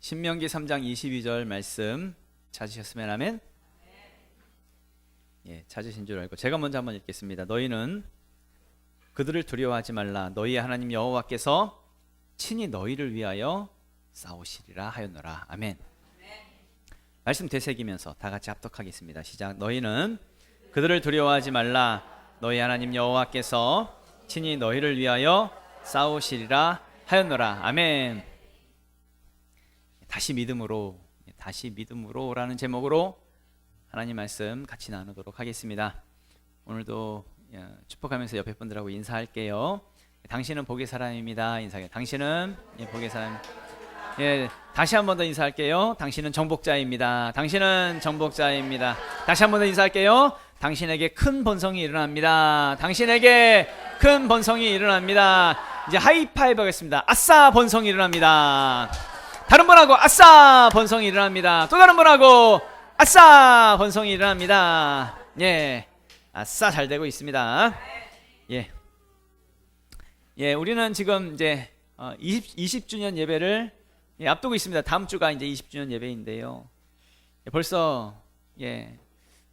신명기 3장 22절 말씀 찾으셨으면 아멘. 예, 찾으신 줄 알고 제가 먼저 한번 읽겠습니다. 너희는 그들을 두려워하지 말라. 너희의 하나님 여호와께서 친히 너희를 위하여 싸우시리라 하였노라. 아멘. 말씀 되새기면서 다 같이 합독하겠습니다. 시작. 너희는 그들을 두려워하지 말라. 너희 하나님 여호와께서 친히 너희를 위하여 싸우시리라 하였노라. 아멘. 다시 믿음으로라는 제목으로 하나님 말씀 같이 나누도록 하겠습니다. 오늘도 축복하면서 옆에 분들하고 인사할게요. 당신은 복의 사람입니다. 인사해. 당신은 복의 사람. 예, 다시 한 번 더 인사할게요. 당신은 정복자입니다. 당신은 정복자입니다. 다시 한 번 더 인사할게요. 당신에게 큰 번성이 일어납니다. 당신에게 큰 번성이 일어납니다. 이제 하이파이브 하겠습니다. 아싸, 번성이 일어납니다. 다른 분하고 아싸, 번성이 일어납니다. 또 다른 분하고 아싸, 번성이 일어납니다. 예, 아싸, 잘 되고 있습니다. 예, 우리는 지금 이제 20주년 예배를 앞두고 있습니다. 다음 주가 이제 20주년 예배인데요. 벌써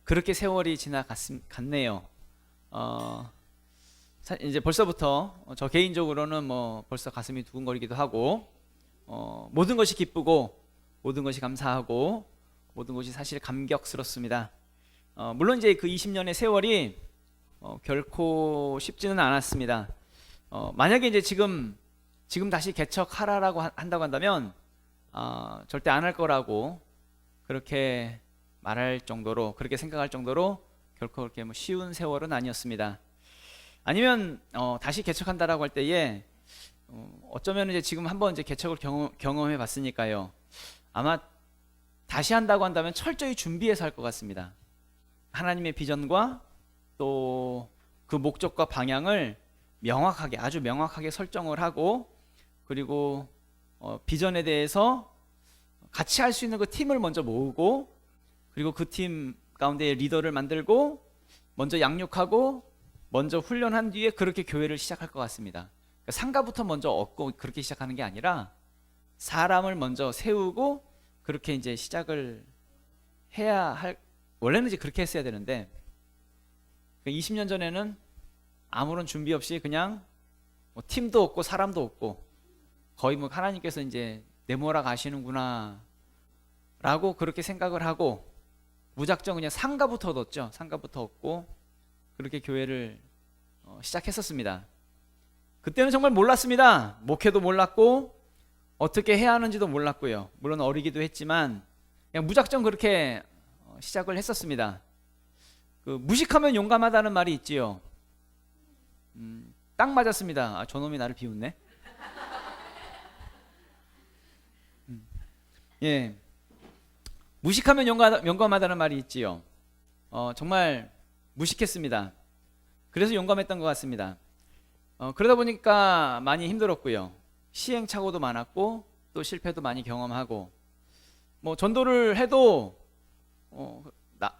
그렇게 세월이 지나갔네요. 이제 벌써부터 저 개인적으로는 뭐 벌써 가슴이 두근거리기도 하고, 모든 것이 기쁘고 모든 것이 감사하고 모든 것이 사실 감격스럽습니다. 물론 이제 그 20년의 세월이 결코 쉽지는 않았습니다. 만약에 이제 지금 다시 개척하라라고 한다고 한다면 절대 안 할 거라고 그렇게 말할 정도로, 그렇게 생각할 정도로 결코 그렇게 뭐 쉬운 세월은 아니었습니다. 아니면 다시 개척한다라고 할 때에 어쩌면 이제 지금 한번 이제 개척을 경험해 봤으니까요. 아마 다시 한다고 한다면 철저히 준비해서 할 것 같습니다. 하나님의 비전과 또 그 목적과 방향을 명확하게, 아주 명확하게 설정을 하고, 그리고 비전에 대해서 같이 할 수 있는 그 팀을 먼저 모으고, 그리고 그 팀 가운데 리더를 만들고 먼저 양육하고 먼저 훈련한 뒤에 그렇게 교회를 시작할 것 같습니다. 상가부터 먼저 얻고 그렇게 시작하는 게 아니라 사람을 먼저 세우고 그렇게 이제 시작을 해야 할, 원래는 이제 그렇게 했어야 되는데 20년 전에는 아무런 준비 없이 그냥 뭐 팀도 없고 사람도 없고 거의 뭐 하나님께서 이제 내몰아 가시는구나 라고 그렇게 생각을 하고 무작정 그냥 상가부터 얻었죠. 상가부터 얻고 그렇게 교회를 시작했었습니다. 그때는 정말 몰랐습니다. 목회도 몰랐고 어떻게 해야 하는지도 몰랐고요. 물론 어리기도 했지만 그냥 무작정 그렇게 시작을 했었습니다. 그 무식하면 용감하다는 말이 있지요. 딱 맞았습니다. 저놈이 나를 비웃네. 예, 무식하면 용감하다는 말이 있지요. 정말 무식했습니다. 그래서 용감했던 것 같습니다. 그러다 보니까 많이 힘들었고요. 시행착오도 많았고 또 실패도 많이 경험하고, 뭐 전도를 해도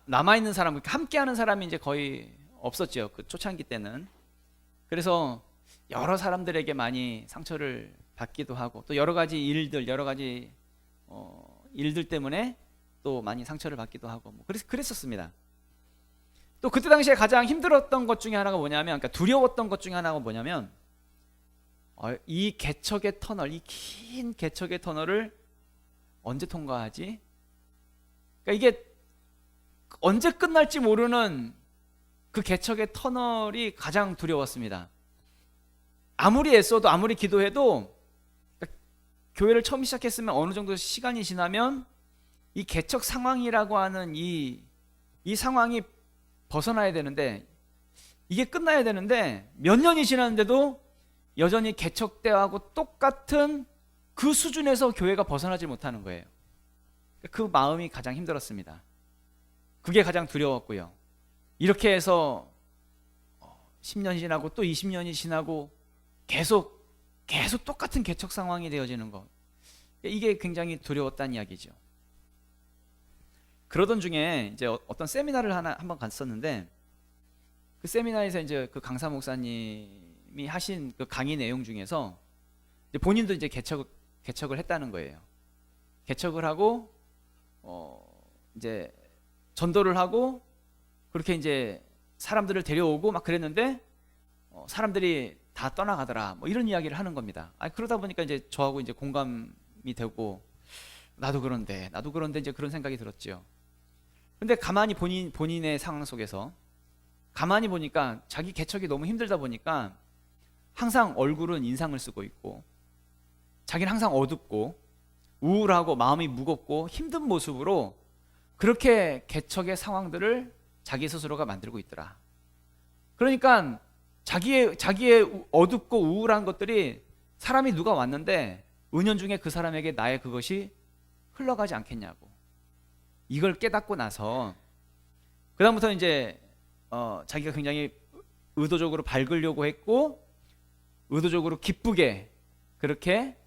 남아있는 사람, 함께하는 사람이 이제 거의 없었죠. 그 초창기 때는. 그래서 여러 사람들에게 많이 상처를 받기도 하고 또 여러 가지 일들 때문에 또 많이 상처를 받기도 하고 뭐 그랬었습니다. 또 그때 당시에 가장 힘들었던 것 중에 하나가 뭐냐면, 그러니까 두려웠던 것 중에 하나가 뭐냐면 이 개척의 터널, 이 긴 개척의 터널을 언제 통과하지? 그러니까 이게 언제 끝날지 모르는 그 개척의 터널이 가장 두려웠습니다. 아무리 애써도 아무리 기도해도 그러니까 교회를 처음 시작했으면 어느 정도 시간이 지나면 이 개척 상황이라고 하는 이 상황이 벗어나야 되는데, 이게 끝나야 되는데 몇 년이 지났는데도 여전히 개척 때하고 똑같은 그 수준에서 교회가 벗어나지 못하는 거예요. 그 마음이 가장 힘들었습니다. 그게 가장 두려웠고요. 이렇게 해서 10년이 지나고 또 20년이 지나고 계속 똑같은 개척 상황이 되어지는 것, 이게 굉장히 두려웠다는 이야기죠. 그러던 중에 이제 어떤 세미나를 한번 갔었는데, 그 세미나에서 이제 그 강사 목사님이 하신 그 강의 내용 중에서 이제 본인도 이제 개척을 했다는 거예요. 개척을 하고 이제 전도를 하고 그렇게 이제 사람들을 데려오고 막 그랬는데 사람들이 다 떠나가더라. 뭐 이런 이야기를 하는 겁니다. 그러다 보니까 이제 저하고 이제 공감이 되고 나도 그런데 이제 그런 생각이 들었지요. 근데 가만히 본인의 상황 속에서 가만히 보니까 자기 개척이 너무 힘들다 보니까 항상 얼굴은 인상을 쓰고 있고 자기는 항상 어둡고 우울하고 마음이 무겁고 힘든 모습으로 그렇게 개척의 상황들을 자기 스스로가 만들고 있더라. 그러니까 자기의 어둡고 우울한 것들이 사람이 누가 왔는데 은연중에 그 사람에게 나의 그것이 흘러가지 않겠냐고. 이걸 깨닫고 나서 그다음부터 이제 자기가 굉장히 의도적으로 밝으려고 했고 의도적으로 기쁘게 그렇게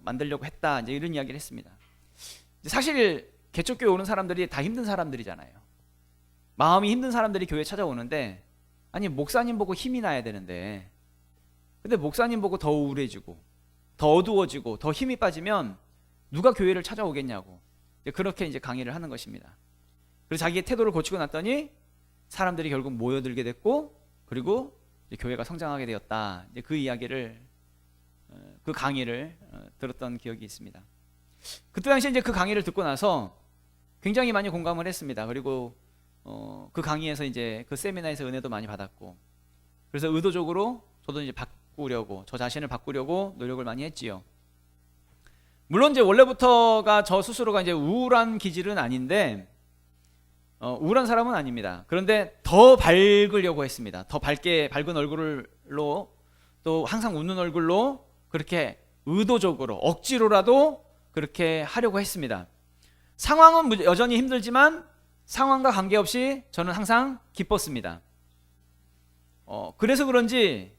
만들려고 했다. 이제 이런 이야기를 했습니다. 사실 개척교회 오는 사람들이 다 힘든 사람들이잖아요. 마음이 힘든 사람들이 교회 찾아오는데 아니 목사님 보고 힘이 나야 되는데 근데 목사님 보고 더 우울해지고 더 어두워지고 더 힘이 빠지면 누가 교회를 찾아오겠냐고 그렇게 이제 강의를 하는 것입니다. 그래서 자기의 태도를 고치고 났더니 사람들이 결국 모여들게 됐고 그리고 이제 교회가 성장하게 되었다. 이제 그 이야기를 그 강의를 들었던 기억이 있습니다. 그때 당시에 이제 그 강의를 듣고 나서 굉장히 많이 공감을 했습니다. 그리고 그 강의에서 이제 그 세미나에서 은혜도 많이 받았고 그래서 의도적으로 저도 이제 저 자신을 바꾸려고 노력을 많이 했지요. 물론 이제 원래부터가 저 스스로가 이제 우울한 기질은 아닌데 우울한 사람은 아닙니다. 그런데 더 밝으려고 했습니다. 더 밝은 얼굴로 또 항상 웃는 얼굴로 그렇게 의도적으로 억지로라도 그렇게 하려고 했습니다. 상황은 여전히 힘들지만 상황과 관계없이 저는 항상 기뻤습니다. 그래서 그런지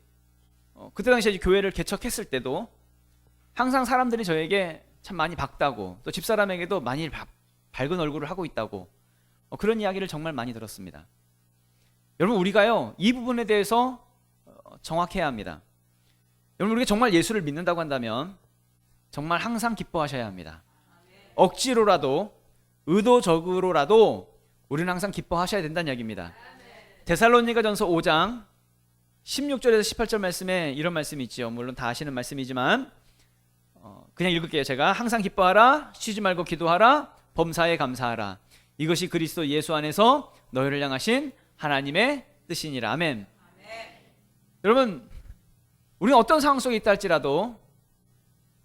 그때 당시에 교회를 개척했을 때도 항상 사람들이 저에게 참 많이 밝다고 또 집사람에게도 많이 밝은 얼굴을 하고 있다고 그런 이야기를 정말 많이 들었습니다. 여러분 우리가요 이 부분에 대해서 정확해야 합니다. 여러분 우리가 정말 예수를 믿는다고 한다면 정말 항상 기뻐하셔야 합니다. 억지로라도 의도적으로라도 우리는 항상 기뻐하셔야 된다는 이야기입니다. 데살로니가전서 5장 16절에서 18절 말씀에 이런 말씀이 있지요. 물론 다 아시는 말씀이지만 그냥 읽을게요. 제가 항상 기뻐하라, 쉬지 말고 기도하라, 범사에 감사하라. 이것이 그리스도 예수 안에서 너희를 향하신 하나님의 뜻이니라. 아멘. 여러분 우리는 어떤 상황 속에 있다 할지라도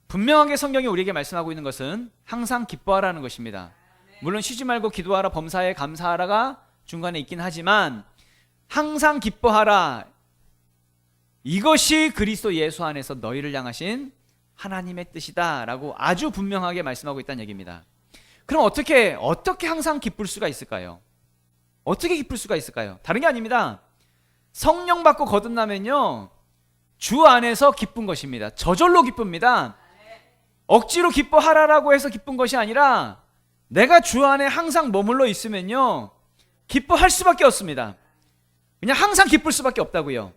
분명하게 성경이 우리에게 말씀하고 있는 것은 항상 기뻐하라는 것입니다. 물론 쉬지 말고 기도하라, 범사에 감사하라가 중간에 있긴 하지만 항상 기뻐하라. 이것이 그리스도 예수 안에서 너희를 향하신 하나님의 뜻이다 라고 아주 분명하게 말씀하고 있다는 얘기입니다. 그럼 어떻게 항상 기쁠 수가 있을까요? 어떻게 기쁠 수가 있을까요? 다른 게 아닙니다. 성령 받고 거듭나면요 주 안에서 기쁜 것입니다. 저절로 기쁩니다. 억지로 기뻐하라라고 해서 기쁜 것이 아니라 내가 주 안에 항상 머물러 있으면요 기뻐할 수밖에 없습니다. 그냥 항상 기쁠 수밖에 없다고요.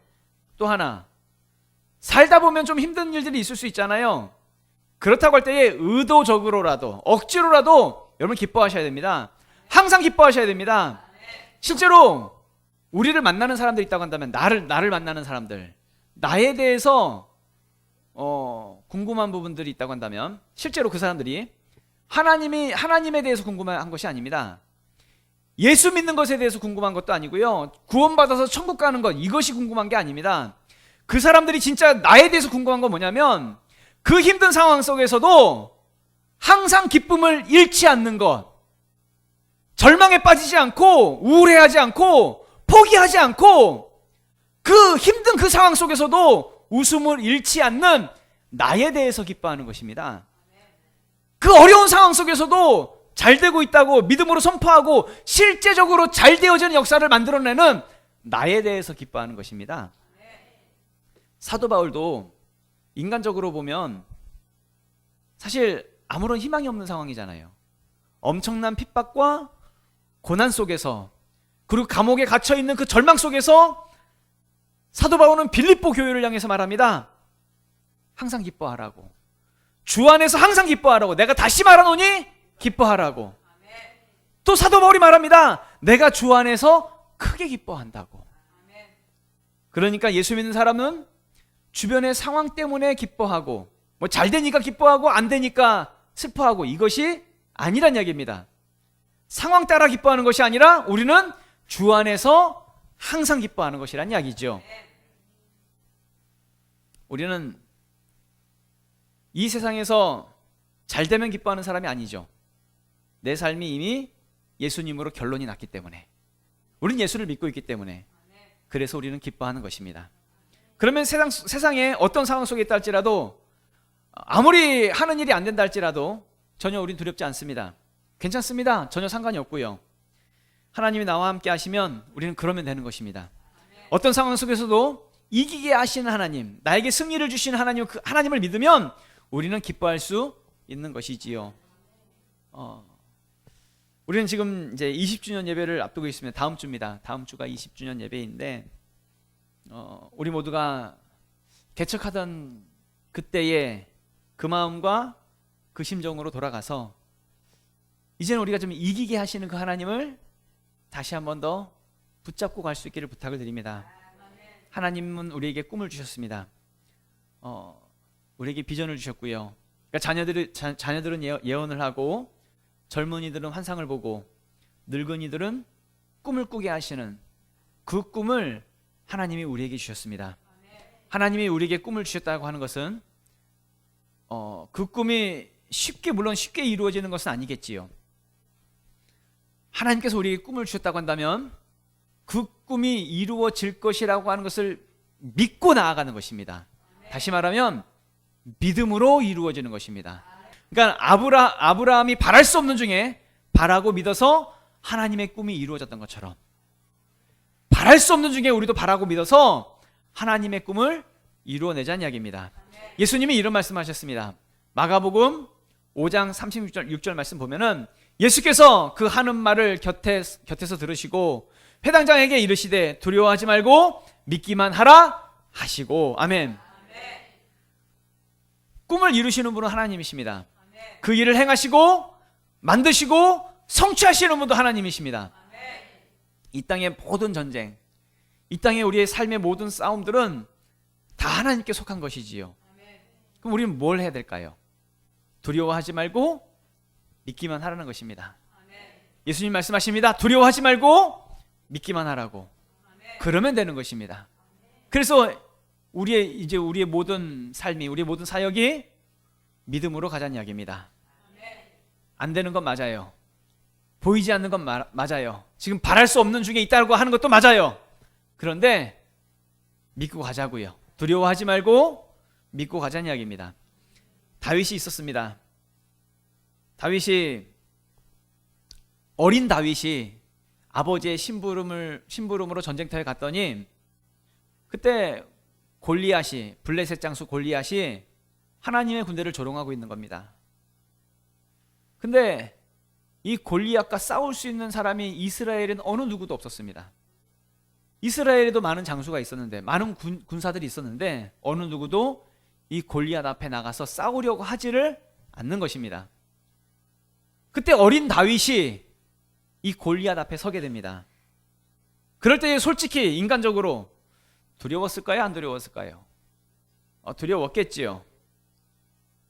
또 하나, 살다 보면 좀 힘든 일들이 있을 수 있잖아요. 그렇다고 할 때에 의도적으로라도 억지로라도 여러분 기뻐하셔야 됩니다. 항상 기뻐하셔야 됩니다. 실제로 우리를 만나는 사람들이 있다고 한다면 나를 만나는 사람들, 나에 대해서 궁금한 부분들이 있다고 한다면 실제로 그 사람들이 하나님에 대해서 궁금한 것이 아닙니다. 예수 믿는 것에 대해서 궁금한 것도 아니고요, 구원받아서 천국 가는 것 이것이 궁금한 게 아닙니다. 그 사람들이 진짜 나에 대해서 궁금한 건 뭐냐면 그 힘든 상황 속에서도 항상 기쁨을 잃지 않는 것, 절망에 빠지지 않고 우울해하지 않고 포기하지 않고 그 힘든 그 상황 속에서도 웃음을 잃지 않는 나에 대해서 기뻐하는 것입니다. 그 어려운 상황 속에서도 잘 되고 있다고 믿음으로 선포하고 실제적으로 잘 되어지는 역사를 만들어내는 나에 대해서 기뻐하는 것입니다. 사도 바울도 인간적으로 보면 사실 아무런 희망이 없는 상황이잖아요. 엄청난 핍박과 고난 속에서 그리고 감옥에 갇혀있는 그 절망 속에서 사도 바울은 빌립보 교회를 향해서 말합니다. 항상 기뻐하라고. 주 안에서 항상 기뻐하라고. 내가 다시 말하노니 기뻐하라고. 또 사도 바울이 말합니다. 내가 주 안에서 크게 기뻐한다고. 그러니까 예수 믿는 사람은 주변의 상황 때문에 기뻐하고, 뭐 잘 되니까 기뻐하고 안 되니까 슬퍼하고, 이것이 아니란 이야기입니다. 상황 따라 기뻐하는 것이 아니라 우리는 주 안에서 항상 기뻐하는 것이란 이야기죠. 우리는 이 세상에서 잘 되면 기뻐하는 사람이 아니죠. 내 삶이 이미 예수님으로 결론이 났기 때문에, 우리는 예수를 믿고 있기 때문에, 그래서 우리는 기뻐하는 것입니다. 그러면 세상에 어떤 상황 속에 있다 할지라도, 아무리 하는 일이 안 된다 할지라도 전혀 우린 두렵지 않습니다. 괜찮습니다. 전혀 상관이 없고요. 하나님이 나와 함께 하시면 우리는 그러면 되는 것입니다. 어떤 상황 속에서도 이기게 하시는 하나님, 나에게 승리를 주시는 하나님, 그 하나님을 믿으면 우리는 기뻐할 수 있는 것이지요. 우리는 지금 이제 20주년 예배를 앞두고 있습니다. 다음 주입니다. 다음 주가 20주년 예배인데, 우리 모두가 개척하던 그때의 그 마음과 그 심정으로 돌아가서 이제는 우리가 좀 이기게 하시는 그 하나님을 다시 한 번 더 붙잡고 갈 수 있기를 부탁을 드립니다. 하나님은 우리에게 꿈을 주셨습니다. 우리에게 비전을 주셨고요. 그러니까 자녀들은 예언을 하고, 젊은이들은 환상을 보고, 늙은이들은 꿈을 꾸게 하시는 그 꿈을 하나님이 우리에게 주셨습니다. 하나님이 우리에게 꿈을 주셨다고 하는 것은 그 꿈이 물론 쉽게 이루어지는 것은 아니겠지요. 하나님께서 우리에게 꿈을 주셨다고 한다면 그 꿈이 이루어질 것이라고 하는 것을 믿고 나아가는 것입니다. 다시 말하면 믿음으로 이루어지는 것입니다. 그러니까 아브라함이 바랄 수 없는 중에 바라고 믿어서 하나님의 꿈이 이루어졌던 것처럼, 바랄 수 없는 중에 우리도 바라고 믿어서 하나님의 꿈을 이루어내자는 이야기입니다. 예수님이 이런 말씀하셨습니다. 마가복음 5장 36절 말씀 보면은 예수께서 그 하는 말을 곁에서 들으시고 회당장에게 이르시되 두려워하지 말고 믿기만 하라 하시고. 아멘. 꿈을 이루시는 분은 하나님이십니다. 그 일을 행하시고 만드시고 성취하시는 분도 하나님이십니다. 이 땅의 모든 전쟁, 이 땅의 우리의 삶의 모든 싸움들은 다 하나님께 속한 것이지요. 그럼 우리는 뭘 해야 될까요? 두려워하지 말고 믿기만 하라는 것입니다. 예수님 말씀하십니다. 두려워하지 말고 믿기만 하라고. 그러면 되는 것입니다. 그래서 우리의 모든 삶이, 우리의 모든 사역이 믿음으로 가자는 이야기입니다. 안 되는 건 맞아요. 보이지 않는 건 맞아요. 지금 바랄 수 없는 중에 있다고 하는 것도 맞아요. 그런데 믿고 가자고요. 두려워하지 말고 믿고 가자는 이야기입니다. 다윗이 있었습니다. 어린 다윗이 아버지의 심부름으로 전쟁터에 갔더니 그때 블레셋 장수 골리앗이 하나님의 군대를 조롱하고 있는 겁니다. 근데 이 골리앗과 싸울 수 있는 사람이 이스라엘에는 어느 누구도 없었습니다. 이스라엘에도 많은 장수가 있었는데, 많은 군사들이 있었는데 어느 누구도 이 골리앗 앞에 나가서 싸우려고 하지를 않는 것입니다. 그때 어린 다윗이 이 골리앗 앞에 서게 됩니다. 그럴 때 솔직히 인간적으로 두려웠을까요? 안 두려웠을까요? 두려웠겠지요.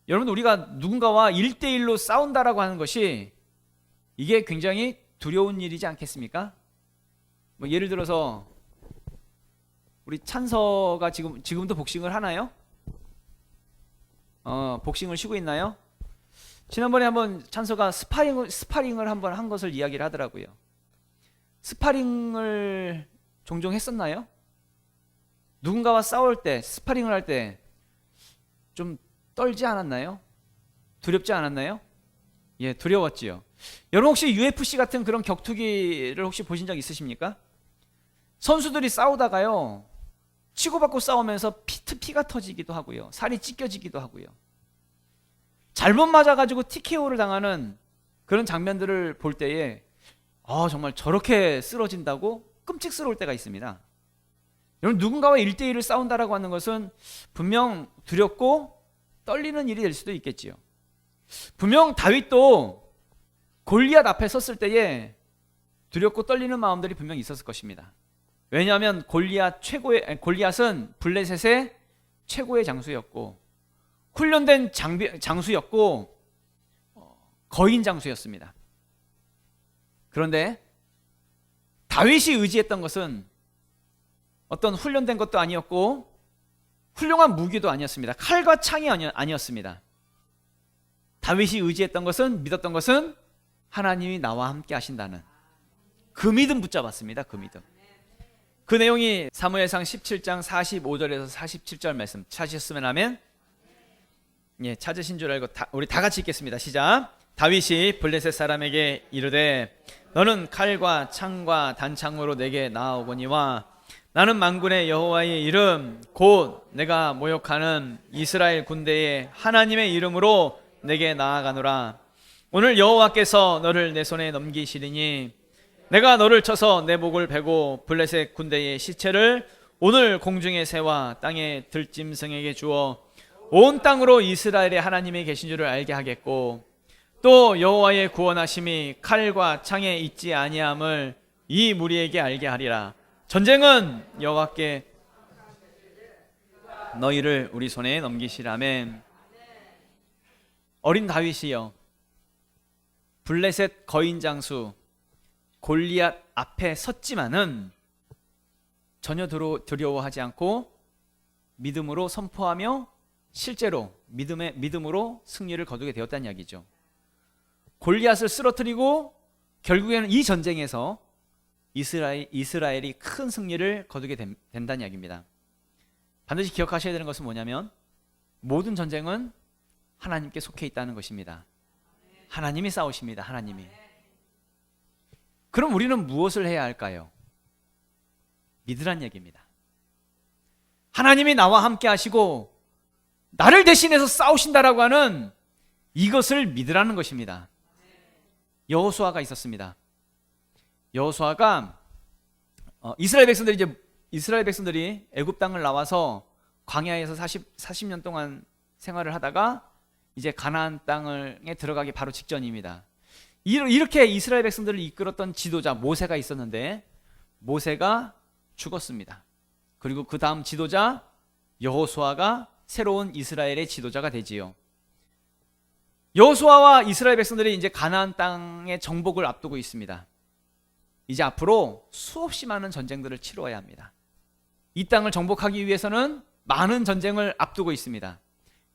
여러분, 우리가 누군가와 1대1로 싸운다라고 하는 것이 이게 굉장히 두려운 일이지 않겠습니까? 뭐 예를 들어서 우리 찬서가 지금도 복싱을 하나요? 복싱을 쉬고 있나요? 지난번에 한번 찬서가 스파링을 한번 한 것을 이야기를 하더라고요. 스파링을 종종 했었나요? 누군가와 싸울 때, 스파링을 할 때 좀 떨지 않았나요? 두렵지 않았나요? 예, 두려웠지요. 여러분 혹시 UFC 같은 그런 격투기를 혹시 보신 적 있으십니까? 선수들이 싸우다가요, 치고받고 싸우면서 피가 터지기도 하고요, 살이 찢겨지기도 하고요, 잘못 맞아가지고 TKO를 당하는 그런 장면들을 볼 때에 정말 저렇게 쓰러진다고 끔찍스러울 때가 있습니다. 여러분, 누군가와 1대1을 싸운다라고 하는 것은 분명 두렵고 떨리는 일이 될 수도 있겠지요. 분명 다윗도 골리앗 앞에 섰을 때에 두렵고 떨리는 마음들이 분명히 있었을 것입니다. 왜냐하면 골리앗은 블레셋의 최고의 장수였고 훈련된 장수였고 거인 장수였습니다. 그런데 다윗이 의지했던 것은 어떤 훈련된 것도 아니었고 훌륭한 무기도 아니었습니다. 칼과 창이 아니었습니다. 다윗이 의지했던 것은, 믿었던 것은 하나님이 나와 함께 하신다는 그 믿음 붙잡았습니다. 그 믿음. 그 내용이 사무엘상 17장 45절에서 47절 말씀 찾으셨으면 하면, 예, 찾으신 줄 알고 우리 다 같이 읽겠습니다. 시작. 다윗이 블레셋 사람에게 이르되 너는 칼과 창과 단창으로 내게 나아오거니와 나는 만군의 여호와의 이름 곧 내가 모욕하는 이스라엘 군대의 하나님의 이름으로 내게 나아가노라. 오늘 여호와께서 너를 내 손에 넘기시리니 내가 너를 쳐서 내 목을 베고 블레셋 군대의 시체를 오늘 공중의 새와 땅의 들짐승에게 주어 온 땅으로 이스라엘의 하나님이 계신 줄을 알게 하겠고 또 여호와의 구원하심이 칼과 창에 있지 아니함을 이 무리에게 알게 하리라. 전쟁은 여호와께 너희를 우리 손에 넘기시라멘. 어린 다윗이여, 블레셋 거인 장수 골리앗 앞에 섰지만은 전혀 두려워하지 않고 믿음으로 선포하며 실제로 믿음으로 승리를 거두게 되었다는 이야기죠. 골리앗을 쓰러뜨리고 결국에는 이 전쟁에서 이스라엘이 큰 승리를 거두게 된다는 이야기입니다. 반드시 기억하셔야 되는 것은 뭐냐면 모든 전쟁은 하나님께 속해 있다는 것입니다. 하나님이 싸우십니다. 하나님이. 그럼 우리는 무엇을 해야 할까요? 믿으란 얘기입니다. 하나님이 나와 함께 하시고 나를 대신해서 싸우신다라고 하는 이것을 믿으라는 것입니다. 여호수아가 있었습니다. 여호수아가 이스라엘 백성들이 애굽 땅을 나와서 광야에서 40년 동안 생활을 하다가 이제 가나안 땅에 들어가기 바로 직전입니다. 이렇게 이스라엘 백성들을 이끌었던 지도자 모세가 있었는데 모세가 죽었습니다. 그리고 그 다음 지도자 여호수아가 새로운 이스라엘의 지도자가 되지요. 여호수아와 이스라엘 백성들이 이제 가나안 땅의 정복을 앞두고 있습니다. 이제 앞으로 수없이 많은 전쟁들을 치러야 합니다. 이 땅을 정복하기 위해서는 많은 전쟁을 앞두고 있습니다.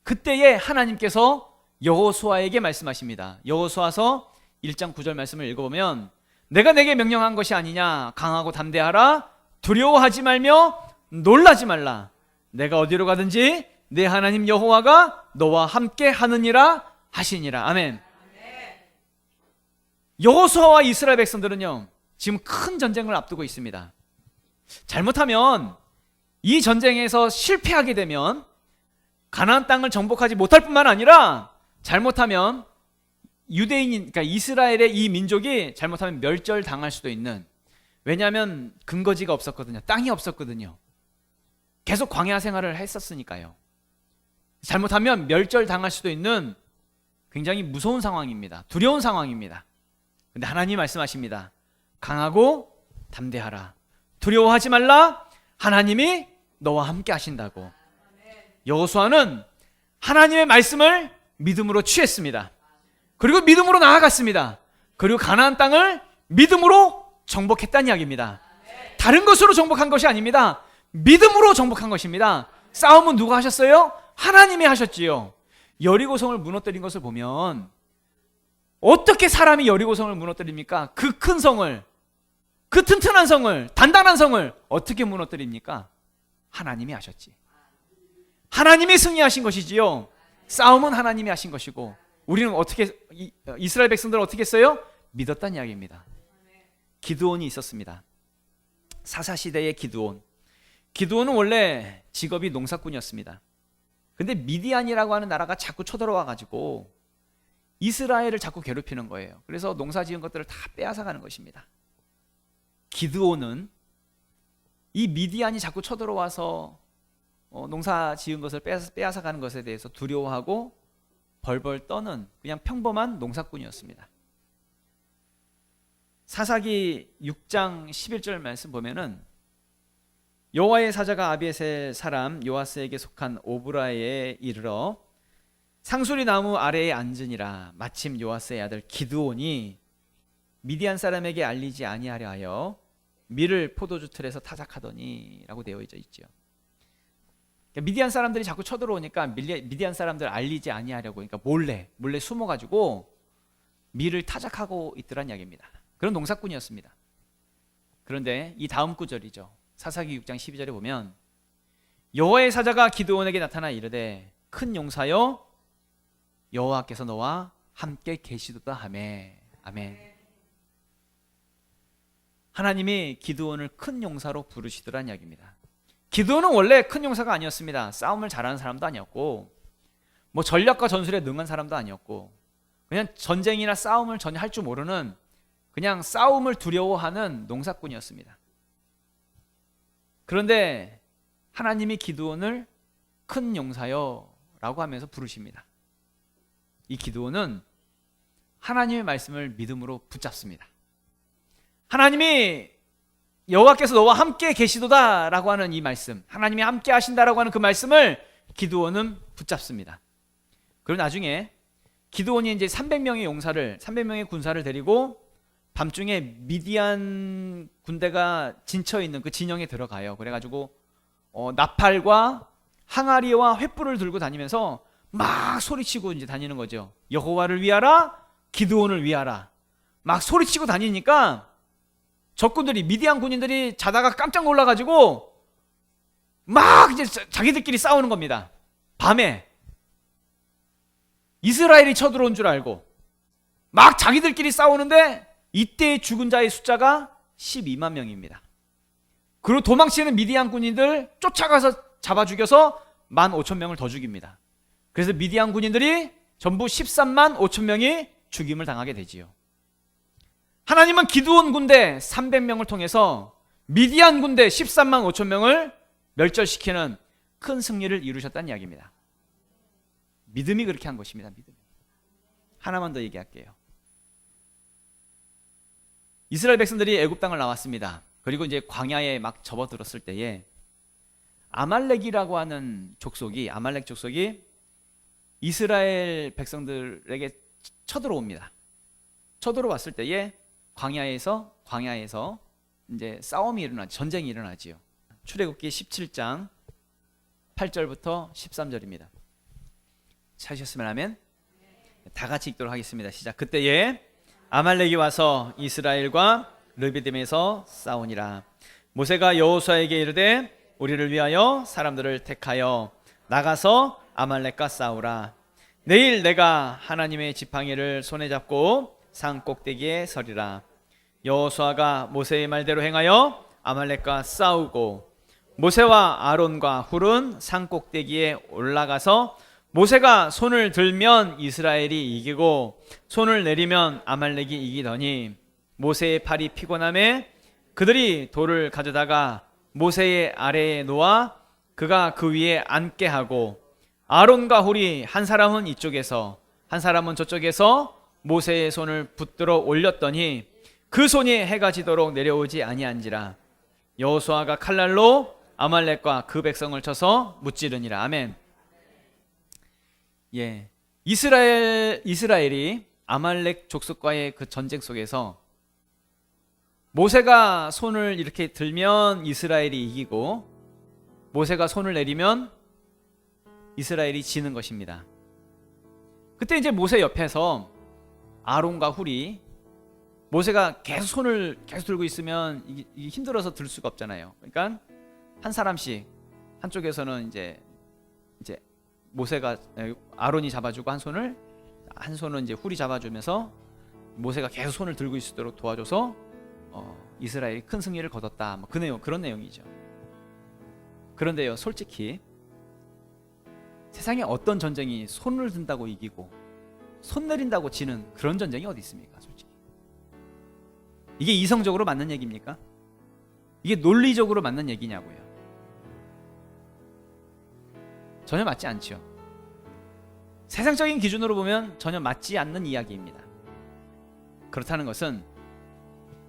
그때에 하나님께서 여호수아에게 말씀하십니다. 여호수아서 1장 9절 말씀을 읽어보면 내가 내게 명령한 것이 아니냐, 강하고 담대하라, 두려워하지 말며 놀라지 말라. 내가 어디로 가든지 내 하나님 여호와가 너와 함께 하느니라 하시니라. 아멘. 여호수아와 이스라엘 백성들은요 지금 큰 전쟁을 앞두고 있습니다. 잘못하면 이 전쟁에서 실패하게 되면 가나안 땅을 정복하지 못할 뿐만 아니라 잘못하면 그러니까 이스라엘의 이 민족이 잘못하면 멸절당할 수도 있는, 왜냐하면 근거지가 없었거든요. 땅이 없었거든요. 계속 광야 생활을 했었으니까요. 잘못하면 멸절당할 수도 있는 굉장히 무서운 상황입니다. 두려운 상황입니다. 근데 하나님이 말씀하십니다. 강하고 담대하라, 두려워하지 말라, 하나님이 너와 함께 하신다고. 여호수아는 하나님의 말씀을 믿음으로 취했습니다. 그리고 믿음으로 나아갔습니다. 그리고 가나안 땅을 믿음으로 정복했다는 이야기입니다. 다른 것으로 정복한 것이 아닙니다. 믿음으로 정복한 것입니다. 싸움은 누가 하셨어요? 하나님이 하셨지요. 여리고성을 무너뜨린 것을 보면 어떻게 사람이 여리고성을 무너뜨립니까? 그 큰 성을, 그 튼튼한 성을, 단단한 성을 어떻게 무너뜨립니까? 하나님이 하셨지. 하나님이 승리하신 것이지요. 싸움은 하나님이 하신 것이고 우리는 어떻게, 이스라엘 백성들은 어떻게 했어요? 믿었다는 이야기입니다. 기드온이 있었습니다. 사사시대의 기드온은 원래 직업이 농사꾼이었습니다. 근데 미디안이라고 하는 나라가 자꾸 쳐들어와 가지고 이스라엘을 자꾸 괴롭히는 거예요. 그래서 농사 지은 것들을 다 빼앗아 가는 것입니다. 기드온은 이 미디안이 자꾸 쳐들어와서 농사 지은 것을 빼앗아 가는 것에 대해서 두려워하고 벌벌 떠는 그냥 평범한 농사꾼이었습니다. 사사기 6장 11절 말씀 보면은 여호와의 사자가 아비에셀 사람 요아스에게 속한 오브라에 이르러 상수리 나무 아래에 앉으니라. 마침 요아스의 아들 기드온이 미디안 사람에게 알리지 아니하려 하여 밀을 포도주 틀에서 타작하더니 라고 되어 있죠. 미디안 사람들이 자꾸 쳐들어오니까 미디안 사람들 알리지 아니하려고, 그러니까 몰래 숨어가지고 밀을 타작하고 있더란 이야기입니다. 그런 농사꾼이었습니다. 그런데 이 다음 구절이죠. 사사기 6장 12절에 보면 여호와의 사자가 기드온에게 나타나 이르되 큰 용사여 여호와께서 너와 함께 계시도다 하매. 아멘. 하나님이 기드온을 큰 용사로 부르시더란 이야기입니다. 기드온은 원래 큰 용사가 아니었습니다. 싸움을 잘하는 사람도 아니었고 뭐 전략과 전술에 능한 사람도 아니었고 그냥 전쟁이나 싸움을 전혀 할 줄 모르는 그냥 싸움을 두려워하는 농사꾼이었습니다. 그런데 하나님이 기드온을 큰 용사여 라고 하면서 부르십니다. 이 기드온은 하나님의 말씀을 믿음으로 붙잡습니다. 하나님이 여호와께서 너와 함께 계시도다 라고 하는 이 말씀, 하나님이 함께 하신다라고 하는 그 말씀을 기드온은 붙잡습니다. 그리고 나중에 기드온이 이제 300명의 군사를 데리고 밤중에 미디안 군대가 진쳐 있는 그 진영에 들어가요. 그래가지고 나팔과 항아리와 횃불을 들고 다니면서 막 소리치고 이제 다니는 거죠. 여호와를 위하라, 기드온을 위하라. 막 소리치고 다니니까 적군들이, 미디안 군인들이 자다가 깜짝 놀라가지고 막 이제 자기들끼리 싸우는 겁니다. 밤에 이스라엘이 쳐들어온 줄 알고 막 자기들끼리 싸우는데 이때 죽은 자의 숫자가 12만 명입니다. 그리고 도망치는 미디안 군인들 쫓아가서 잡아 죽여서 15,000명을 더 죽입니다. 그래서 미디안 군인들이 전부 13만 5천 명이 죽임을 당하게 되지요. 하나님은 기드온 군대 300명을 통해서 미디안 군대 13만 5천 명을 멸절시키는 큰 승리를 이루셨다는 이야기입니다. 믿음이 그렇게 한 것입니다. 믿음. 하나만 더 얘기할게요. 이스라엘 백성들이 애굽 땅을 나왔습니다. 그리고 이제 광야에 막 접어들었을 때에 아말렉이라고 하는 아말렉 족속이 이스라엘 백성들에게 쳐들어옵니다. 쳐들어왔을 때에 광야에서 이제 싸움이 일어나죠. 전쟁이 일어나지요. 출애굽기 17장 8절부터 13절입니다. 찾으셨으면 하면 다 같이 읽도록 하겠습니다. 시작. 그때에 아말렉이 와서 이스라엘과 르비딤에서 싸우니라. 모세가 여호수아에게 이르되 우리를 위하여 사람들을 택하여 나가서 아말렉과 싸우라. 내일 내가 하나님의 지팡이를 손에 잡고 산 꼭대기에 서리라. 여호수아가 모세의 말대로 행하여 아말렉과 싸우고 모세와 아론과 훌은 산 꼭대기에 올라가서 모세가 손을 들면 이스라엘이 이기고 손을 내리면 아말렉이 이기더니 모세의 팔이 피곤함에 그들이 돌을 가져다가 모세의 아래에 놓아 그가 그 위에 앉게 하고 아론과 훌이 한 사람은 이쪽에서 한 사람은 저쪽에서 모세의 손을 붙들어 올렸더니 그 손이 해가 지도록 내려오지 아니한지라. 여호수아가 칼날로 아말렉과 그 백성을 쳐서 무찌르니라. 아멘. 예, 이스라엘이 아말렉 족속과의 그 전쟁 속에서 모세가 손을 이렇게 들면 이스라엘이 이기고 모세가 손을 내리면 이스라엘이 지는 것입니다. 그때 이제 모세 옆에서 아론과 훌이, 모세가 계속 손을 계속 들고 있으면 이게 힘들어서 들 수가 없잖아요. 그러니까 한 사람씩, 한쪽에서는 이제 모세가, 아론이 잡아주고 한 손은 이제 훌이 잡아주면서 모세가 계속 손을 들고 있도록 도와줘서 이스라엘이 큰 승리를 거뒀다. 뭐 그런 내용이죠. 그런데요, 솔직히 세상에 어떤 전쟁이 손을 든다고 이기고 손 내린다고 지는 그런 전쟁이 어디 있습니까? 솔직히 이게 이성적으로 맞는 얘기입니까? 이게 논리적으로 맞는 얘기냐고요. 전혀 맞지 않죠. 세상적인 기준으로 보면 전혀 맞지 않는 이야기입니다. 그렇다는 것은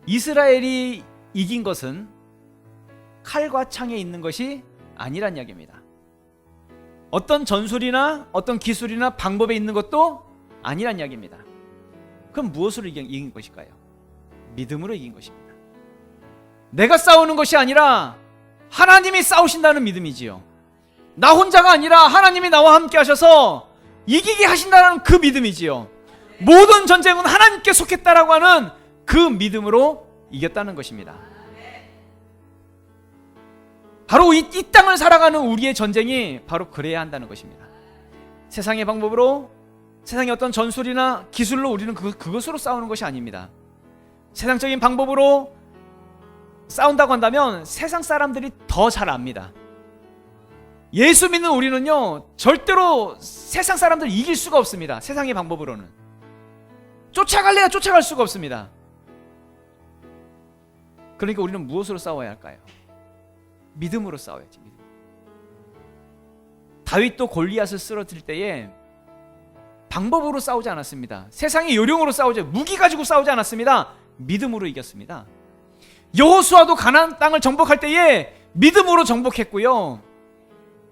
이스라엘이 이긴 것은 칼과 창에 있는 것이 아니란 이야기입니다. 어떤 전술이나 어떤 기술이나 방법에 있는 것도 아니란 이야기입니다. 그럼 무엇으로 이긴 것일까요? 믿음으로 이긴 것입니다. 내가 싸우는 것이 아니라 하나님이 싸우신다는 믿음이지요. 나 혼자가 아니라 하나님이 나와 함께 하셔서 이기게 하신다는 그 믿음이지요. 모든 전쟁은 하나님께 속했다라고 하는 그 믿음으로 이겼다는 것입니다. 바로 이 땅을 살아가는 우리의 전쟁이 바로 그래야 한다는 것입니다. 세상의 방법으로, 세상의 어떤 전술이나 기술로 우리는 그것으로 싸우는 것이 아닙니다. 세상적인 방법으로 싸운다고 한다면 세상 사람들이 더 잘 압니다. 예수 믿는 우리는요, 절대로 세상 사람들 이길 수가 없습니다. 세상의 방법으로는 쫓아갈래야 쫓아갈 수가 없습니다. 그러니까 우리는 무엇으로 싸워야 할까요? 믿음으로 싸워야지. 믿음. 다윗도 골리앗을 쓰러뜨릴 때에 방법으로 싸우지 않았습니다. 세상의 요령으로 싸우지, 무기 가지고 싸우지 않았습니다. 믿음으로 이겼습니다. 여호수아도 가나안 땅을 정복할 때에 믿음으로 정복했고요.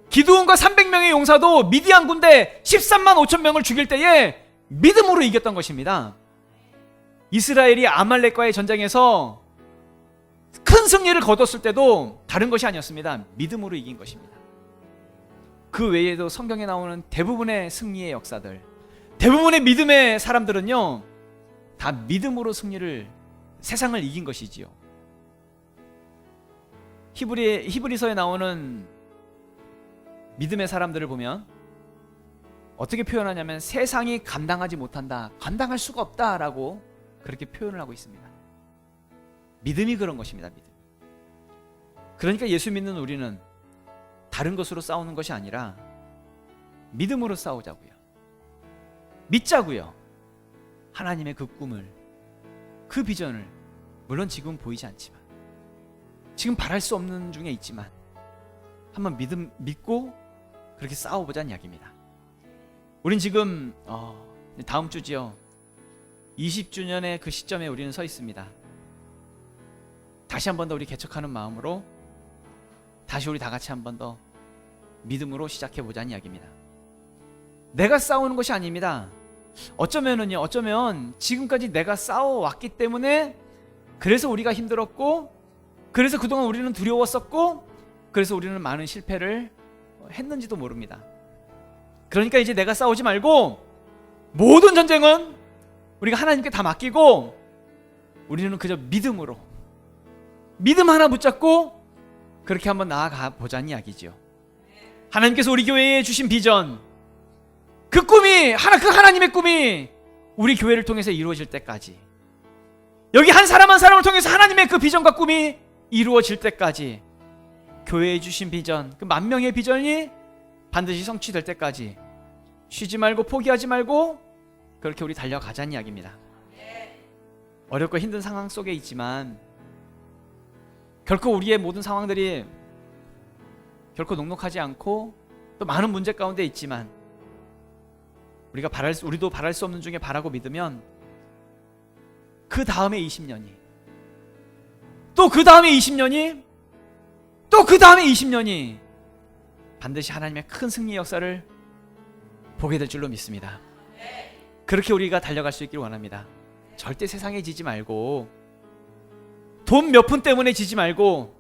기드온과 300명의 용사도 미디안 군대 13만 5천 명을 죽일 때에 믿음으로 이겼던 것입니다. 이스라엘이 아말렉과의 전쟁에서 큰 승리를 거뒀을 때도 다른 것이 아니었습니다. 믿음으로 이긴 것입니다. 그 외에도 성경에 나오는 대부분의 승리의 역사들, 대부분의 믿음의 사람들은요, 다 믿음으로 세상을 이긴 것이지요. 히브리서에 나오는 믿음의 사람들을 보면 어떻게 표현하냐면 세상이 감당하지 못한다, 감당할 수가 없다라고 그렇게 표현을 하고 있습니다. 믿음이 그런 것입니다. 믿음. 그러니까 예수 믿는 우리는 다른 것으로 싸우는 것이 아니라 믿음으로 싸우자고요. 믿자고요. 하나님의 그 꿈을, 그 비전을, 물론 지금 보이지 않지만, 지금 바랄 수 없는 중에 있지만 한번 믿고 그렇게 싸워보자는 이야기입니다. 우린 지금 다음 주지요, 20주년의 그 시점에 우리는 서 있습니다. 다시 한 번 더 우리 개척하는 마음으로 다시 우리 다 같이 한 번 더 믿음으로 시작해보자는 이야기입니다. 내가 싸우는 것이 아닙니다. 어쩌면 지금까지 내가 싸워왔기 때문에 그래서 우리가 힘들었고, 그래서 그동안 우리는 두려웠었고, 그래서 우리는 많은 실패를 했는지도 모릅니다. 그러니까 이제 내가 싸우지 말고 모든 전쟁은 우리가 하나님께 다 맡기고 우리는 그저 믿음으로, 믿음 하나 붙잡고 그렇게 한번 나아가 보자는 이야기죠. 하나님께서 우리 교회에 주신 비전, 그 꿈이 그 하나님의 꿈이 우리 교회를 통해서 이루어질 때까지, 여기 한 사람 한 사람을 통해서 하나님의 그 비전과 꿈이 이루어질 때까지, 교회에 주신 비전, 그 10,000명의 비전이 반드시 성취될 때까지 쉬지 말고 포기하지 말고 그렇게 우리 달려가자는 이야기입니다. 어렵고 힘든 상황 속에 있지만 결코 우리의 모든 상황들이 결코 녹록하지 않고 또 많은 문제 가운데 있지만 우리도 바랄 수 없는 중에 바라고 믿으면 그 다음에 20년이, 또 그 다음에 20년이, 또 그 다음에 20년이 반드시 하나님의 큰 승리의 역사를 보게 될 줄로 믿습니다. 그렇게 우리가 달려갈 수 있기를 원합니다. 절대 세상에 지지 말고, 돈 몇 푼 때문에 지지 말고,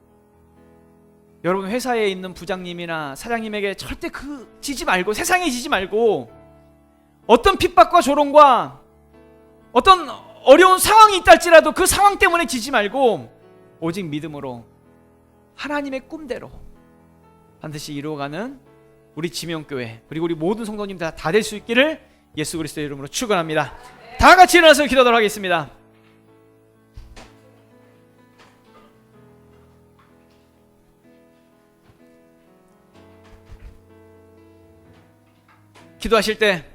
여러분 회사에 있는 부장님이나 사장님에게 절대 지지 말고, 세상에 지지 말고, 어떤 핍박과 조롱과 어떤 어려운 상황이 있다 할지라도 그 상황 때문에 지지 말고 오직 믿음으로 하나님의 꿈대로 반드시 이루어가는 우리 지명교회, 그리고 우리 모든 성도님들 다 될 수 있기를 예수 그리스도의 이름으로 축원합니다. 다 같이 일어나서 기도하도록 하겠습니다. 기도하실 때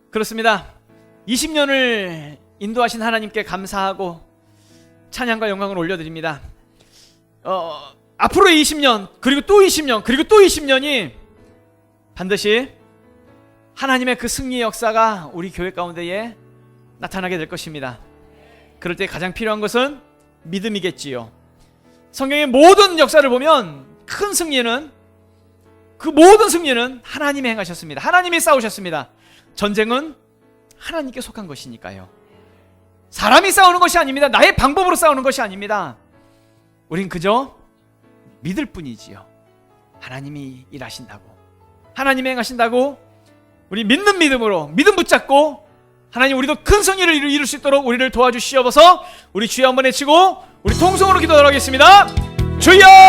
그렇습니다. 20년을 인도하신 하나님께 감사하고 찬양과 영광을 올려드립니다. 앞으로의 20년, 그리고 또 20년, 그리고 또 20년이 반드시 하나님의 그 승리의 역사가 우리 교회 가운데에 나타나게 될 것입니다. 그럴 때 가장 필요한 것은 믿음이겠지요. 성경의 모든 역사를 보면 큰 승리는, 그 모든 승리는 하나님이 행하셨습니다. 하나님이 싸우셨습니다. 전쟁은 하나님께 속한 것이니까요. 사람이 싸우는 것이 아닙니다. 나의 방법으로 싸우는 것이 아닙니다. 우린 그저 믿을 뿐이지요. 하나님이 일하신다고, 하나님이 행하신다고 우리 믿는 믿음으로 믿음 붙잡고, 하나님 우리도 큰 승리를 이룰 수 있도록 우리를 도와주시옵소서. 우리 주여 한번 외치고 우리 통성으로 기도하겠습니다. 주여!